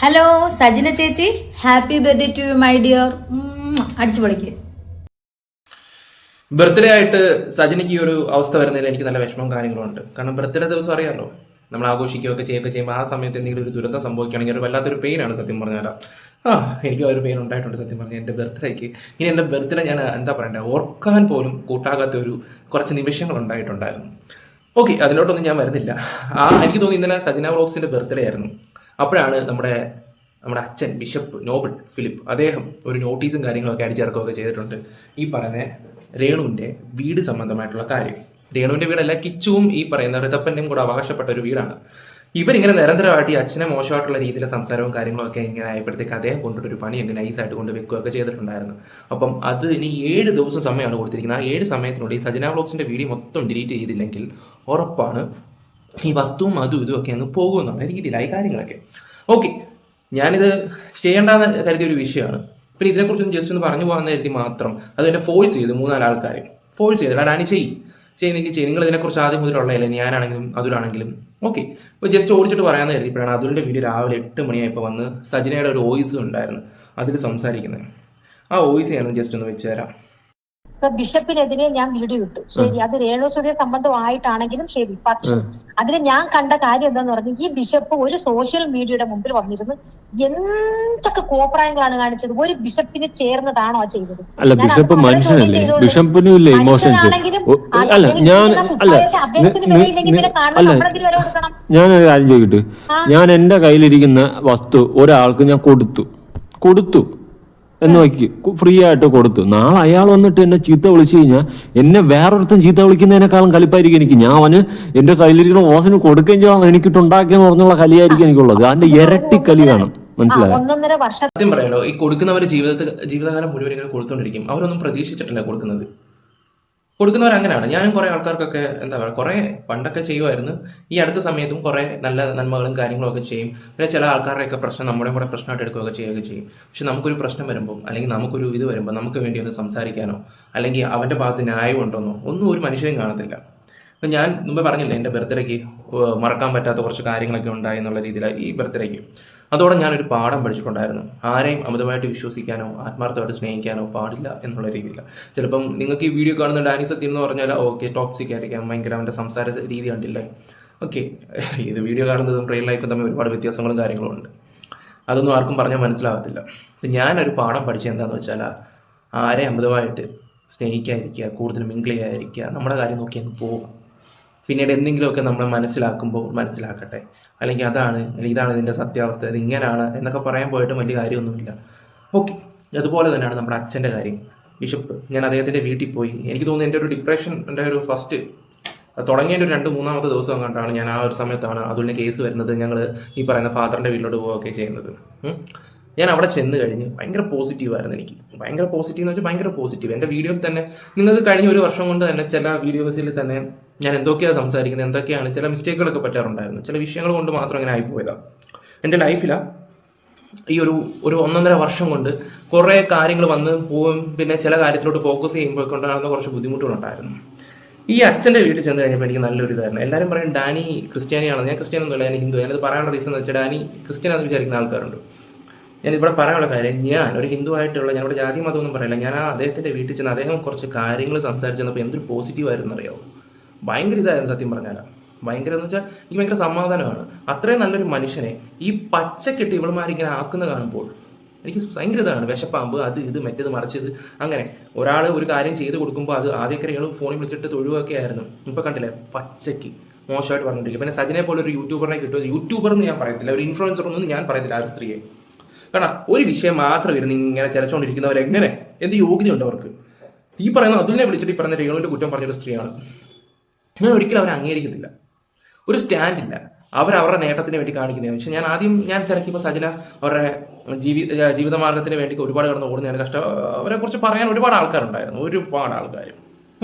Hello Sajina ചേച്ചി, happy birthday to you my dear. അടിച്ചു പൊളിക്ക്. ബർത്ത്ഡേ ആയിട്ട് സജിനിക്ക് ഈ ഒരു അവസ്ഥ വരുന്നതിൽ എനിക്ക് നല്ല വിഷമവും കാര്യങ്ങളും ഉണ്ട്. കാരണം ബർത്ത്ഡേ ദിവസം അറിയാമല്ലോ, നമ്മൾ ആഘോഷിക്കുകയൊക്കെ ചെയ്യുമ്പോൾ ആ സമയത്ത് എന്തെങ്കിലും ഒരു ദുരന്തം സംഭവിക്കുകയാണെങ്കിൽ ഒരു വല്ലാത്തൊരു പെയിനാണ് സത്യം പറഞ്ഞാൽ. എനിക്ക് ആ ഒരു പെയിൻ ഉണ്ടായിട്ടുണ്ട് സത്യം പറഞ്ഞാൽ. എൻ്റെ ബർത്ത്ഡേക്ക് ഇനി എൻ്റെ ബർത്ത്ഡേ ഞാൻ എന്താ പറയണ്ടേ, ഓർക്കാൻ പോലും കൂട്ടാകാത്ത ഒരു കുറച്ച് നിമിഷങ്ങൾ ഉണ്ടായിട്ടുണ്ടായിരുന്നു. ഓക്കെ, അതിലോട്ടൊന്നും ഞാൻ വരുന്നില്ല. എനിക്ക് തോന്നി ഇന്നലെ സജിന വ്ളോഗ്സിൻ്റെ ബർത്ത്ഡേ ആയിരുന്നു. അപ്പോഴാണ് നമ്മുടെ അച്ഛൻ ബിഷപ്പ് നോബിൾ ഫിലിപ്പ് അദ്ദേഹം ഒരു നോട്ടീസും കാര്യങ്ങളൊക്കെ അടിച്ചിറക്കുകയൊക്കെ ചെയ്തിട്ടുണ്ട്. ഈ പറയുന്ന രേണുവിൻ്റെ വീട് സംബന്ധമായിട്ടുള്ള കാര്യം. രേണുവിൻ്റെ വീടല്ല, കിച്ചുവും ഈ പറയുന്ന ഋതപ്പൻ്റെയും കൂടെ അവകാശപ്പെട്ട ഒരു വീടാണ്. ഇവരിങ്ങനെ നിരന്തരമായിട്ട് ഈ അച്ഛനെ മോശമായിട്ടുള്ള രീതിയിലെ സംസാരവും കാര്യങ്ങളൊക്കെ ഇങ്ങനെ ആയപ്പോഴത്തേക്ക് അദ്ദേഹം കൊണ്ടിട്ടൊരു പണി എങ്ങനെ നൈസായിട്ട് കൊണ്ട് വെക്കുകയൊക്കെ ചെയ്തിട്ടുണ്ടായിരുന്നു. അപ്പം അത് ഇനി 7 ദിവസം സമയമാണ് കൊടുത്തിരിക്കുന്നത്. ആ 7 സമയത്തിനുള്ളിൽ ഈ സജന വ്ളോഗ്സിൻ്റെ വീഡിയോ മൊത്തം ഡിലീറ്റ് ചെയ്തില്ലെങ്കിൽ ഉറപ്പാണ് ഈ വസ്തുവും അതും ഇതുമൊക്കെ അങ്ങ് പോകുമെന്നുള്ള രീതിയിലായി കാര്യങ്ങളൊക്കെ. ഓക്കെ, ഞാനിത് ചെയ്യേണ്ടെന്ന് കരുതിയൊരു വിഷയമാണ്. പിന്നെ ഇതിനെക്കുറിച്ചൊന്ന് ജസ്റ്റ് ഒന്ന് പറഞ്ഞു പോകാമെന്ന് കരുതി മാത്രം അത് എന്നെ ഫോഴ്സ് ചെയ്തു 3-4 ആൾക്കാർ ഫോഴ്സ് ചെയ്തു. ഡാനി ചെയ്യുന്നെങ്കിൽ ചെയ്യും, നിങ്ങൾ ഇതിനെക്കുറിച്ച് ആദ്യം മുതലുള്ളതല്ലേ, ഞാനാണെങ്കിലും അതുലാണെങ്കിലും. ഓക്കെ, ഇപ്പോൾ ജസ്റ്റ് ഓടിച്ചിട്ട് പറയാമെന്ന് കരുതിയപ്പോഴാണ് അതുലിൻ്റെ വീഡിയോ രാവിലെ 8 മണിയായപ്പോൾ വന്ന് സജിനയുടെ ഒരു വോയിസ് ഉണ്ടായിരുന്നു, അതിൽ സംസാരിക്കുന്നത്. ആ വോയിസ് ഞാൻ ജസ്റ്റ് ഒന്ന് വെച്ച് തരാം. ഇപ്പൊ ബിഷപ്പിനെതിരെ ഞാൻ വീഡിയോ ഇട്ടു, ശരി, അത് രേണുസുതിയെ സംബന്ധമായിട്ടാണെങ്കിലും ശരി. പക്ഷെ അതിൽ ഞാൻ കണ്ട കാര്യം എന്താന്ന് പറഞ്ഞാൽ, ഈ ബിഷപ്പ് ഒരു സോഷ്യൽ മീഡിയയുടെ മുമ്പിൽ വന്നിരുന്ന് എന്തൊക്കെ കോപ്രായങ്ങളാണ് കാണിച്ചത്. ഒരു ബിഷപ്പിന് ചേർന്നതാണോ ചെയ്തത്? അല്ല, ബിഷപ്പ് മനുഷ്യനല്ലേ, ബിഷപ്പിനും ഇല്ലേ ഇമോഷൻസ്? അല്ല ഞാനൊരു കാര്യം ചോദിക്കട്ടെ, ഞാൻ എന്റെ കയ്യിലിരിക്കുന്ന വസ്തു ഒരാൾക്ക് ഞാൻ കൊടുത്തു എന്ന് വയ്ക്ക്, ഫ്രീ ആയിട്ട് കൊടുത്തു. നാളെ അയാൾ വന്നിട്ട് എന്നെ ചീത്ത വിളിച്ചു കഴിഞ്ഞാൽ എന്നെ വേറൊരുത്തൻ ചീത്ത വിളിക്കുന്നതിനേക്കാളും കലിപ്പായിരിക്കും എനിക്ക്. ഞാൻ അവന് എന്റെ കയ്യിലിരിക്കുന്ന ഓസിന് കൊടുക്കുകയും ചെയ്യാം, എനിക്കിട്ടുണ്ടാക്കിയെന്ന് പറഞ്ഞുള്ള കലിയായിരിക്കും എനിക്കുള്ളത്. അതിന്റെ ഇരട്ടി കലി കാണും, മനസ്സിലായോ? സത്യം പറയാലോ, ഈ കൊടുക്കുന്നവർ ജീവിതകാലം മുഴുവൻ ഇങ്ങനെ കൊടുത്തോണ്ടിരിക്കും. അവരൊന്നും പ്രതീക്ഷിച്ചിട്ടില്ല കൊടുക്കുന്നവർ അങ്ങനെയാണ്. ഞാനും കുറേ ആൾക്കാർക്കൊക്കെ എന്താ പറയുക, കുറേ പണ്ടൊക്കെ ചെയ്യുമായിരുന്നു. ഈ അടുത്ത സമയത്തും കുറേ നല്ല നന്മകളും കാര്യങ്ങളും ഒക്കെ ചെയ്യും. പിന്നെ ചില ആൾക്കാരുടെയൊക്കെ പ്രശ്നം നമ്മുടെ കൂടെ പ്രശ്നമായിട്ട് എടുക്കുകയൊക്കെ ചെയ്യുകയൊക്കെ ചെയ്യും. പക്ഷെ നമുക്കൊരു പ്രശ്നം വരുമ്പോൾ, അല്ലെങ്കിൽ നമുക്കൊരു ഇത് വരുമ്പോൾ, നമുക്ക് വേണ്ടി ഒന്ന് സംസാരിക്കാനോ അല്ലെങ്കിൽ അവൻ്റെ ഭാഗത്ത് ന്യായം ഉണ്ടോന്നോ ഒന്നും ഒരു മനുഷ്യനും കാണത്തില്ല. അപ്പം ഞാൻ മുമ്പ് പറഞ്ഞില്ലേ, എൻ്റെ ബർത്ത്ഡേക്ക് മറക്കാൻ പറ്റാത്ത കുറച്ച് കാര്യങ്ങളൊക്കെ ഉണ്ടായി എന്നുള്ള രീതിയിലാണ് ഈ ബർത്ത്ഡേക്ക്. അതോടെ ഞാനൊരു പാഠം പഠിച്ചിട്ടുണ്ടായിരുന്നു. ആരെയും അമിതമായിട്ട് വിശ്വസിക്കാനോ ആത്മാർത്ഥമായിട്ട് സ്നേഹിക്കാനോ പാടില്ല എന്നുള്ള രീതിയിലാണ്. ചിലപ്പം നിങ്ങൾക്ക് ഈ വീഡിയോ കാണുന്ന ഡാനി സത്യം എന്ന് പറഞ്ഞാൽ ഓക്കെ, ടോക്സിക് ആയിരിക്കാം, ഭയങ്കര അവൻ്റെ സംസാര രീതി കണ്ടില്ലേ. ഓക്കെ, ഇത് വീഡിയോ കാണുന്നതും റിയൽ ലൈഫും തമ്മിൽ ഒരുപാട് വ്യത്യാസങ്ങളും കാര്യങ്ങളും ഉണ്ട്. അതൊന്നും ആർക്കും പറഞ്ഞാൽ മനസ്സിലാകത്തില്ല. ഞാനൊരു പാഠം പഠിച്ചത് എന്താണെന്ന് വെച്ചാൽ, ആരെയും അമിതമായിട്ട് സ്നേഹിക്കാതിരിക്കുക, കൂടുതൽ മിങ്കിൾ ചെയ്യാതിരിക്കുക, നമ്മുടെ കാര്യം നോക്കി അങ്ങ് പോവുക. പിന്നീട് എന്തെങ്കിലുമൊക്കെ നമ്മൾ മനസ്സിലാക്കുമ്പോൾ മനസ്സിലാക്കട്ടെ, അല്ലെങ്കിൽ ഇതാണ് ഇതിൻ്റെ സത്യാവസ്ഥ, ഇത് ഇങ്ങനെയാണ് എന്നൊക്കെ പറയാൻ പോയിട്ട് വലിയ കാര്യമൊന്നുമില്ല. ഓക്കെ, അതുപോലെ തന്നെയാണ് നമ്മുടെ അച്ഛൻ്റെ കാര്യം. ബിഷപ്പ്, ഞാൻ അദ്ദേഹത്തിൻ്റെ വീട്ടിൽ പോയി. എനിക്ക് തോന്നുന്നു എൻ്റെ ഒരു ഡിപ്രഷൻ, എൻ്റെ ഒരു ഫസ്റ്റ് തുടങ്ങിയ ഒരു 2-3 ദിവസം കണ്ടാണ് ഞാൻ. ആ ഒരു സമയത്താണ് അതുലിന് കേസ് വരുന്നത്. ഞങ്ങൾ ഈ പറയുന്ന ഫാദറിൻ്റെ വീട്ടിലോട്ട് പോവുകയൊക്കെ ചെയ്യുന്നത്. ഞാൻ അവിടെ ചെന്ന് കഴിഞ്ഞ് ഭയങ്കര പോസിറ്റീവായിരുന്നു എനിക്ക്. ഭയങ്കര പോസിറ്റീവ് എന്ന് വെച്ചാൽ ഭയങ്കര പോസിറ്റീവ്. എൻ്റെ വീഡിയോയിൽ തന്നെ നിങ്ങൾക്ക് കഴിഞ്ഞ ഒരു വർഷം കൊണ്ട് തന്നെ ചില വീഡിയോസിൽ തന്നെ ഞാൻ എന്തൊക്കെയാണ് സംസാരിക്കുന്നത്, എന്തൊക്കെയാണ് ചില മിസ്റ്റേക്കുകളൊക്കെ പറ്റാറുണ്ടായിരുന്നു. ചില വിഷയങ്ങൾ കൊണ്ട് മാത്രം അങ്ങനെ ആയിപ്പോയതാണ്. എൻ്റെ ലൈഫിലാണ് ഈ ഒരു 1.5 വർഷം കൊണ്ട് കുറേ കാര്യങ്ങൾ വന്ന് പോവും. പിന്നെ ചില കാര്യത്തിലോട്ട് ഫോക്കസ് ചെയ്യുമ്പോൾ കൊണ്ടാകുന്ന കുറച്ച് ബുദ്ധിമുട്ടുകളുണ്ടായിരുന്നു. ഈ അച്ഛൻ്റെ വീട്ടിൽ ചെന്ന് കഴിഞ്ഞപ്പോൾ എനിക്ക് നല്ലൊരു ഇതായിരുന്നു. എല്ലാവരും പറയും ഡാനി ക്രിസ്ത്യാനിയാണ്. ഞാൻ ക്രിസ്ത്യാനൊന്നുമില്ല, ഞാൻ ഹിന്ദു. ഞാനത് പറയാനുള്ള റീസൺ എന്ന് വെച്ചാൽ, ഡാനി ക്രിസ്ത്യാനാണെന്ന് വിചാരിക്കുന്ന ആൾക്കാരുണ്ട്. ഞാനിവിടെ പറയാനുള്ള കാര്യം, ഞാൻ ഒരു ഹിന്ദു ആയിട്ടുള്ള, ഞാനിവിടെ ജാതി മതമൊന്നും പറയില്ല. ഞാൻ അദ്ദേഹത്തിൻ്റെ വീട്ടിൽ ചെന്ന് അദ്ദേഹം കുറച്ച് കാര്യങ്ങൾ സംസാരിച്ച് തന്നപ്പോൾ എന്തൊരു പോസിറ്റീവായിരുന്നു അറിയാമോ. ഭയങ്കര ഇതായിരുന്നു സത്യം പറഞ്ഞാൽ. ഭയങ്കര എന്ന് വെച്ചാൽ എനിക്ക് ഭയങ്കര സമാധാനമാണ്. അത്രയും നല്ലൊരു മനുഷ്യനെ ഈ പച്ചക്കെട്ട് ഇവളുമാരിങ്ങനെ ആക്കുന്ന കാണുമ്പോൾ എനിക്ക് ഭയങ്കര ഇതാണ്. വിശപ്പാമ്പ്, അത് ഇത് മറ്റേത് മറിച്ചത്, അങ്ങനെ ഒരാൾ ഒരു കാര്യം ചെയ്ത് കൊടുക്കുമ്പോൾ അത് ആദ്യമൊക്കെ ഞങ്ങൾ ഫോണിൽ വിളിച്ചിട്ട് തൊഴുവൊക്കെ ആയിരുന്നു. ഇപ്പോൾ കണ്ടില്ലേ, പച്ചയ്ക്ക് മോശമായിട്ട് പറഞ്ഞിട്ടില്ല. പിന്നെ സജിനെ പോലെ ഒരു യൂട്യൂബറിനെ കിട്ടുമോ, യൂട്യൂബർ എന്ന് ഞാൻ പറയത്തില്ല, ഒരു ഇൻഫ്ലുവൻസർ ഒന്നും ഞാൻ പറയത്തില്ല ആ ഒരു സ്ത്രീയെ. കാരണം ഒരു വിഷയം മാത്രം ഇരുന്ന് ഇങ്ങനെ ചിലച്ചുകൊണ്ടിരിക്കുന്നവരെങ്ങനെ, എന്ത് യോഗ്യതയുണ്ട് അവർക്ക്? ഈ പറയുന്ന അതുലിനെ വിളിച്ചിട്ട് ഈ പറയുന്ന രേണുവിൻ്റെ കുറ്റം പറഞ്ഞൊരു സ്ത്രീയാണ്. ഞാൻ ഒരിക്കലും അവരെ അംഗീകരിക്കത്തില്ല. ഒരു സ്റ്റാൻഡില്ല. അവരവരുടെ നേട്ടത്തിന് വേണ്ടി കാണിക്കുന്നതാണ്. പക്ഷേ ഞാൻ തിരക്കിയപ്പോൾ സജിന അവരുടെ ജീവിതമാർഗത്തിന് വേണ്ടി ഒരുപാട് കിടന്ന് ഓടുന്നതിന് അവരെ കുറിച്ച് പറയാൻ ഒരുപാട് ആൾക്കാരുണ്ടായിരുന്നു, ഒരുപാട് ആൾക്കാർ.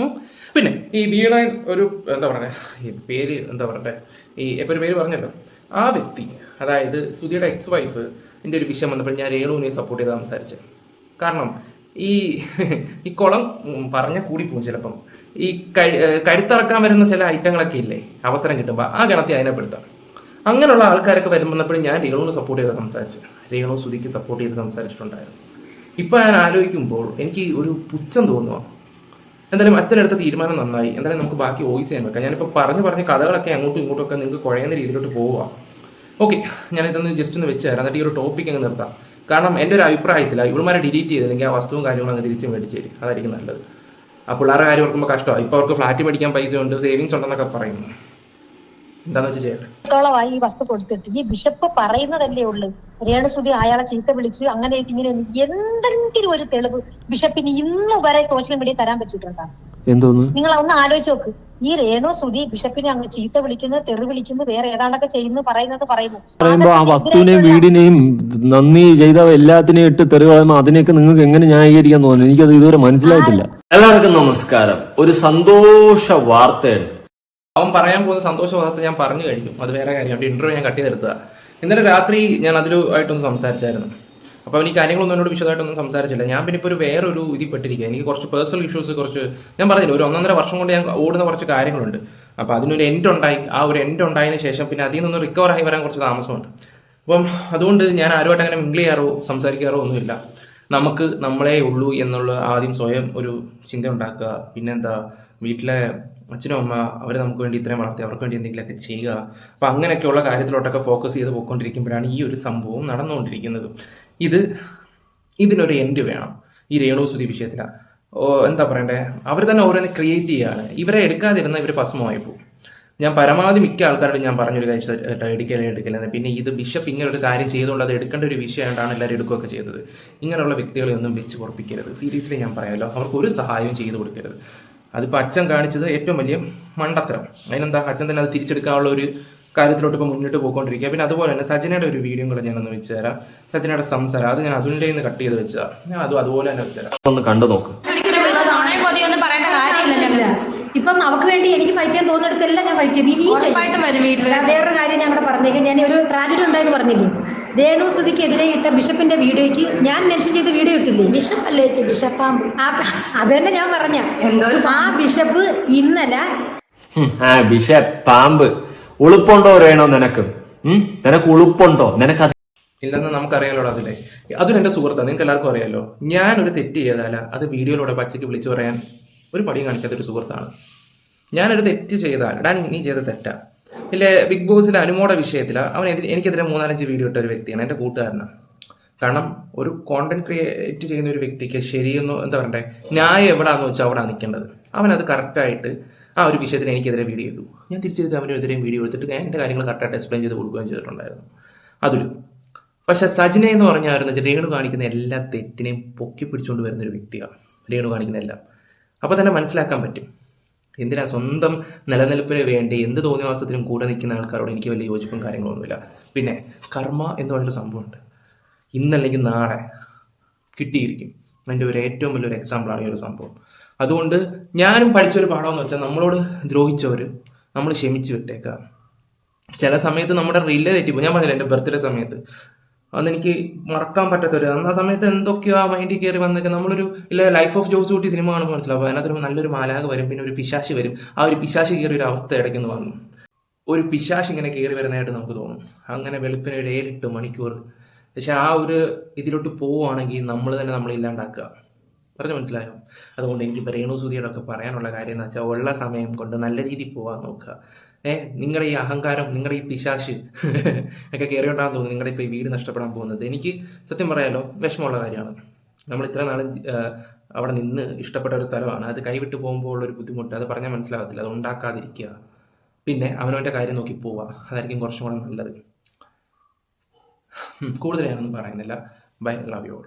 പിന്നെ ഈ വീണ ഒരു എന്താ പറയുക, ഈ പേര് എന്താ പറയട്ടെ, ഈ ഇപ്പോൾ ഒരു പേര് പറഞ്ഞല്ലോ, ആ വ്യക്തി, അതായത് സുധിയുടെ എക്സ് വൈഫ് എൻ്റെ ഒരു വിഷയം വന്നപ്പോൾ ഞാൻ രേണുവിനെ സപ്പോർട്ട് ചെയ്ത് സംസാരിച്ചത്. കാരണം ഈ കുളം പറഞ്ഞ കൂടിപ്പോവും ചിലപ്പം. ഈ കഴുത്തിറക്കാൻ വരുന്ന ചില ഐറ്റങ്ങളൊക്കെ ഇല്ലേ, അവസരം കിട്ടുമ്പോൾ ആ ഗണത്തിൽ അതിനെ പെടുത്താം. അങ്ങനെയുള്ള ആൾക്കാരൊക്കെ വരുമ്പോഴപ്പോഴും ഞാൻ രേണുവിനെ സപ്പോർട്ട് ചെയ്ത് സംസാരിച്ചു, രേണു സുധിക്ക് സപ്പോർട്ട് ചെയ്ത് സംസാരിച്ചിട്ടുണ്ടായിരുന്നു. ഇപ്പം ഞാൻ ആലോചിക്കുമ്പോൾ എനിക്ക് ഒരു പുച്ഛം തോന്നുക. എന്തായാലും അച്ഛനെടുത്ത തീരുമാനം നന്നായി. എന്തായാലും നമുക്ക് ബാക്കി വോയിസ് ചെയ്യാൻ വെക്കാം. ഞാനിപ്പോൾ പറഞ്ഞ് കഥകളൊക്കെ അങ്ങോട്ടും ഇങ്ങോട്ടും ഒക്കെ നിങ്ങൾക്ക് കുഴയുന്ന രീതിയിലോട്ട് പോവുക. ഓക്കെ, ഞാനിതൊന്ന് ജസ്റ്റ് ഒന്ന് വെച്ച് തരാം, എന്നിട്ട് ഈ ഒരു ടോപ്പിക് അങ്ങ് നിർത്താം. കാരണം എൻ്റെ ഒരു അഭിപ്രായത്തില്ല ഇവളുമാരെ ഡിലീറ്റ് ചെയ്തില്ലെങ്കിൽ ആ വസ്തുവും കാര്യങ്ങളും അങ്ങ് തിരിച്ച് മേടിച്ച് തരും, അതായിരിക്കും നല്ലത്. ആ പിള്ളേരുടെ കാര്യം ഓർക്കുമ്പോൾ കഷ്ടമാണ്. ഇപ്പോൾ അവർക്ക് ഫ്ലാറ്റ് മേടിക്കാൻ പൈസ ഉണ്ട്, സേവിങ്സ് ഉണ്ടെന്നൊക്കെ പറയുന്നു. എന്താണെന്ന് വെച്ചാൽ ചെയ്യട്ടെ. ത്തോളമായി ഈ വസ്തു കൊടുത്തിട്ട് ഈ ബിഷപ്പ് പറയുന്നതല്ലേ ഉള്ളു, രേണുസുതി അയാളെ ചീത്ത വിളിച്ച് അങ്ങനെ ഇങ്ങനെ എന്തെങ്കിലും ഒരു തെളിവ് ബിഷപ്പിന് ഇന്ന് വരെ സോഷ്യൽ മീഡിയ തരാൻ പറ്റിയിട്ടുണ്ടോ? എന്തോന്ന് നിങ്ങൾ ഒന്ന് ആലോചിച്ച് നോക്ക്. ഈ രേണുസുതി ബിഷപ്പിനെ അങ്ങ് ചീത്ത വിളിക്കുന്നു, തെറി വിളിക്കുന്നു, വേറെ ഏതാണ്ടൊക്കെ ചെയ്യുന്നു, പറയുമ്പോ ആ വസ്തുവിനെയും വീടിനെയും നന്ദി ചെയ്ത എല്ലാത്തിനെയും ഇട്ട് തെറി പറയുമ്പോ അതിനെയൊക്കെ നിങ്ങൾക്ക് എങ്ങനെ ന്യായീകരിക്കാൻ തോന്നുന്നു? എനിക്കത് ഇതുവരെ മനസ്സിലായിട്ടില്ല. എല്ലാവർക്കും നമസ്കാരം. ഒരു സന്തോഷ വാർത്തയാണ്. അവൻ പറയാൻ പോകുന്ന സന്തോഷ വാർത്ത ഞാൻ പറഞ്ഞു കഴിഞ്ഞു, അത് വേറെ കാര്യം. ഇന്റർവ്യൂ ഞാൻ കട്ട് ചെയ്തെടുത്തതാണ്. ഇന്നലെ രാത്രി ഞാൻ അതിലുമായിട്ടൊന്ന് സംസാരിച്ചായിരുന്നു. അപ്പോൾ അവൻ ഈ കാര്യങ്ങളൊന്നും എന്നോട് വിശദമായിട്ടൊന്നും സംസാരിച്ചില്ല. ഞാൻ പിന്നെ ഇപ്പോൾ വേറൊരു ഇതിൽ പെട്ടിരിക്കുക. എനിക്ക് കുറച്ച് പേഴ്സണൽ ഇഷ്യൂസ്, ഞാൻ പറഞ്ഞില്ല, ഒരു 1.5 വർഷം കൊണ്ട് ഞാൻ ഓടുന്ന കുറച്ച് കാര്യങ്ങളുണ്ട്. അപ്പോൾ അതിനൊരു എൻഡ് ഉണ്ടായി. ആ ഒരു എൻഡ് ഉണ്ടായതിനു ശേഷം പിന്നെ അതിൽ നിന്ന് റിക്കവർ ആയി വരാൻ കുറച്ച് താമസമുണ്ട്. അപ്പം അതുകൊണ്ട് ഞാൻ ആരുമായിട്ട് അങ്ങനെ മിങ്കിൾ ചെയ്യാറോ സംസാരിക്കാറോ ഒന്നുമില്ല. നമുക്ക് നമ്മളേ ഉള്ളൂ എന്നുള്ള ആദ്യം സ്വയം ഒരു ചിന്ത ഉണ്ടാക്കുക. പിന്നെന്താ, വീട്ടിലെ അച്ഛനും അമ്മ അവർ നമുക്ക് വേണ്ടി ഇത്രയും വളർത്തി, അവർക്ക് വേണ്ടി എന്തെങ്കിലുമൊക്കെ ചെയ്യുക. അപ്പോൾ അങ്ങനെയൊക്കെയുള്ള കാര്യത്തിലോട്ടൊക്കെ ഫോക്കസ് ചെയ്ത് പോയിക്കൊണ്ടിരിക്കുമ്പോഴാണ് ഈ ഒരു സംഭവം നടന്നുകൊണ്ടിരിക്കുന്നത്. ഇതിനൊരു എൻഡ് വേണം. ഈ രേണുസുതി വിഷയത്തിലാണ് എന്താ പറയണ്ടേ, അവർ തന്നെ ഓരോന്ന് ക്രിയേറ്റ് ചെയ്യുകയാണ്. ഇവരെ എടുക്കാതിരുന്ന ഇവർ ഭസ്മമായി പോകും. ഞാൻ പരമാവധി മിക്ക ആൾക്കാരോട് ഞാൻ പറഞ്ഞൊരു കാര്യം, എടുക്കലെന്ന്. പിന്നെ ഇത് ബിഷപ്പ് ഇങ്ങനെ ഒരു കാര്യം ചെയ്തുകൊണ്ട് അത് എടുക്കേണ്ട ഒരു വിഷയമായിട്ടാണ് എല്ലാവരും എടുക്കുകയൊക്കെ ചെയ്തത്. ഇങ്ങനെയുള്ള വ്യക്തികളെ ഒന്നും വെച്ച് പൊറപ്പിക്കരുത്. സീരിയസ്ലി ഞാൻ പറയാമല്ലോ, അവർക്ക് ഒരു സഹായവും ചെയ്തു കൊടുക്കരുത്. അതിപ്പോൾ അച്ഛൻ കാണിച്ചത് ഏറ്റവും വലിയ മണ്ടത്തരം. അതിനെന്താ, അച്ഛൻ തന്നെ അത് തിരിച്ചെടുക്കാനുള്ള ഒരു കാര്യത്തിലോട്ട് ഇപ്പോൾ മുന്നിട്ട് പോയിക്കൊണ്ടിരിക്കുക. പിന്നെ അതുപോലെ തന്നെ സജനയുടെ ഒരു വീഡിയോ കൂടെ ഞാനൊന്ന് വെച്ച് തരാം. സജനയുടെ സംസാരം അത് ഞാൻ അതിൻ്റെ നിന്ന് കട്ട് ചെയ്ത് വെച്ചതാണ്. ഞാൻ അതുപോലെ തന്നെ വെച്ച് തരാം, ഒന്ന് കണ്ടു നോക്ക്. ഇപ്പം അവർക്ക് വേണ്ടി എനിക്ക് ഫൈറ്റ് ചെയ്യാൻ തോന്നിയെടുത്തല്ല ഞാൻ ഫൈറ്റ് ചെയ്യും. വേറൊരു കാര്യം ഞങ്ങളുടെ പറഞ്ഞേക്കാം, ഞാൻ ഒരു ട്രാജഡി ഉണ്ടായെന്ന് പറഞ്ഞില്ലേ, രേണുസുതിക്കെതിരെ ഇട്ട ബിഷപ്പിന്റെ വീഡിയോയ്ക്ക് ഞാൻ മെൻഷൻ ചെയ്ത വീഡിയോ ഇട്ടില്ലേ, ബിഷപ്പ് അല്ലേ ബിഷപ്പാമ്പ്, അത് തന്നെ ഞാൻ പറഞ്ഞ ആ ബിഷപ്പ് ഇന്നലെ ബിഷപ്പ് പാമ്പ് ഉളുപ്പുണ്ടോ രേണോ? നിനക്ക് ഉളുപ്പുണ്ടോ? നിനക്ക് ഇല്ലെന്ന് നമുക്കറിയാലോ. അതും എൻ്റെ സുഹൃത്താണ്, നിങ്ങൾക്ക് എല്ലാവർക്കും അറിയാലോ. ഞാനൊരു തെറ്റ് ചെയ്താൽ അത് വീഡിയോയിലൂടെ പച്ചയ്ക്ക് വിളിച്ചു പറയാൻ ഒരു പടിയും കാണിക്കാത്തൊരു സുഹൃത്താണ്. ഞാനൊരു തെറ്റ് ചെയ്താൽ നീ ചെയ്ത തെറ്റാ. ഇല്ലേ, ബിഗ് ബോസിലെ അനുമോടെ വിഷയത്തിൽ എനിക്കെതിരെ 3-4 വീഡിയോ ഇട്ട ഒരു വ്യക്തിയാണ്, എൻ്റെ കൂട്ടുകാരനാണ്. കാരണം ഒരു കോണ്ടന്റ് ക്രിയേറ്റ് ചെയ്യുന്ന ഒരു വ്യക്തിക്ക് ശരിയെന്നോ എന്താ പറയണ്ടേ, ന്യായം എവിടെയാണെന്ന് വെച്ചാൽ അവിടെ നിൽക്കേണ്ടത്. അവനത് കറക്റ്റായിട്ട് ആ ഒരു വിഷയത്തിന് എനിക്കെതിരെ വീഡിയോ ചെയ്തു. ഞാൻ തിരിച്ചെടുത്ത് അവനെതിരെയും വീഡിയോ എടുത്തിട്ട് ഞാൻ എൻ്റെ കാര്യങ്ങൾ കറക്റ്റായിട്ട് എക്സ്പ്ലെയിൻ ചെയ്ത് കൊടുക്കുകയും ചെയ്തിട്ടുണ്ടായിരുന്നു. അതൊരു പക്ഷേ സജിന എന്ന് പറഞ്ഞായിരുന്നു രേണു കാണിക്കുന്ന എല്ലാ തെറ്റിനെയും പൊക്കി പിടിച്ചുകൊണ്ട് വരുന്നൊരു വ്യക്തിയാണ് രേണു കാണിക്കുന്ന എല്ലാം. അപ്പോൾ തന്നെ മനസ്സിലാക്കാൻ പറ്റും എന്തിനാ സ്വന്തം നിലനിൽപ്പിന് വേണ്ടി എന്ത് തോന്നിവാസത്തിനും കൂടെ നിൽക്കുന്ന ആൾക്കാരോട് എനിക്ക് വലിയ യോജിപ്പും കാര്യങ്ങളൊന്നുമില്ല. പിന്നെ കർമ്മ എന്ന് പറഞ്ഞൊരു സംഭവമുണ്ട്, ഇന്നല്ലെങ്കിൽ നാളെ കിട്ടിയിരിക്കും. അതിൻ്റെ ഒരു ഏറ്റവും വലിയൊരു എക്സാമ്പിളാണ് ഈ ഒരു സംഭവം. അതുകൊണ്ട് ഞാനും പഠിച്ചൊരു പാഠമെന്ന് വെച്ചാൽ നമ്മളോട് ദ്രോഹിച്ചവർ നമ്മൾ ക്ഷമിച്ച് വിട്ടേക്കുക. ചില സമയത്ത് നമ്മുടെ റിലേ തെറ്റിപ്പോയി. ഞാൻ പറഞ്ഞില്ല, എൻ്റെ ബർത്ത്ഡേ സമയത്ത് അന്നെനിക്ക് മറക്കാൻ പറ്റാത്തൊരു, ആ സമയത്ത് എന്തൊക്കെയോ ആ മൈൻഡിൽ കയറി വന്നൊക്കെ നമ്മളൊരു ലൈഫ് ഓഫ് ജോസ് കുട്ടി സിനിമ കാണുമ്പോൾ മനസ്സിലാവും. അതിനകത്തൊരു നല്ലൊരു മാലാക വരും, പിന്നെ ഒരു പിശാശി വരും. ആ ഒരു പിശാശി കയറിയ ഒരു അവസ്ഥ ഇടയ്ക്കൊന്ന് വന്നു. ഒരു പിശാശി ഇങ്ങനെ കയറി വരുന്നതായിട്ട് നമുക്ക് തോന്നും. അങ്ങനെ വെളുപ്പിന് ഒരു 7-8 മണിക്കൂർ. പക്ഷെ ആ ഒരു ഇതിലോട്ട് പോവുകയാണെങ്കിൽ നമ്മൾ തന്നെ നമ്മളില്ലാണ്ടാക്കുക. പറഞ്ഞ് മനസ്സിലായോ? അതുകൊണ്ട് എനിക്കിപ്പോൾ രേണുസുതിയുടെ ഒക്കെ പറയാനുള്ള കാര്യം എന്ന് വെച്ചാൽ ഉള്ള സമയം കൊണ്ട് നല്ല രീതിയിൽ പോകാൻ നോക്കുക. നിങ്ങളുടെ ഈ അഹങ്കാരം, നിങ്ങളുടെ ഈ പിശാശ് ഒക്കെ കയറിയോണ്ടാന്ന് തോന്നുന്നു നിങ്ങളുടെ ഇപ്പോൾ ഈ വീട് നഷ്ടപ്പെടാൻ പോകുന്നത്. എനിക്ക് സത്യം പറയാലോ വിഷമമുള്ള കാര്യമാണ്. നമ്മൾ ഇത്ര നാൾ അവിടെ നിന്ന് ഇഷ്ടപ്പെട്ട ഒരു സ്ഥലമാണ്, അത് കൈവിട്ട് പോകുമ്പോൾ ഉള്ളൊരു ബുദ്ധിമുട്ട് അത് പറഞ്ഞാൽ മനസ്സിലാകത്തില്ല. അത് ഉണ്ടാക്കാതിരിക്കുക. പിന്നെ അവനവൻ്റെ കാര്യം നോക്കി പോവുക, അതായിരിക്കും കുറച്ചും കൂടെ നല്ലത്. കൂടുതൽ ഞാനൊന്നും പറയുന്നില്ല. Bye, love you all.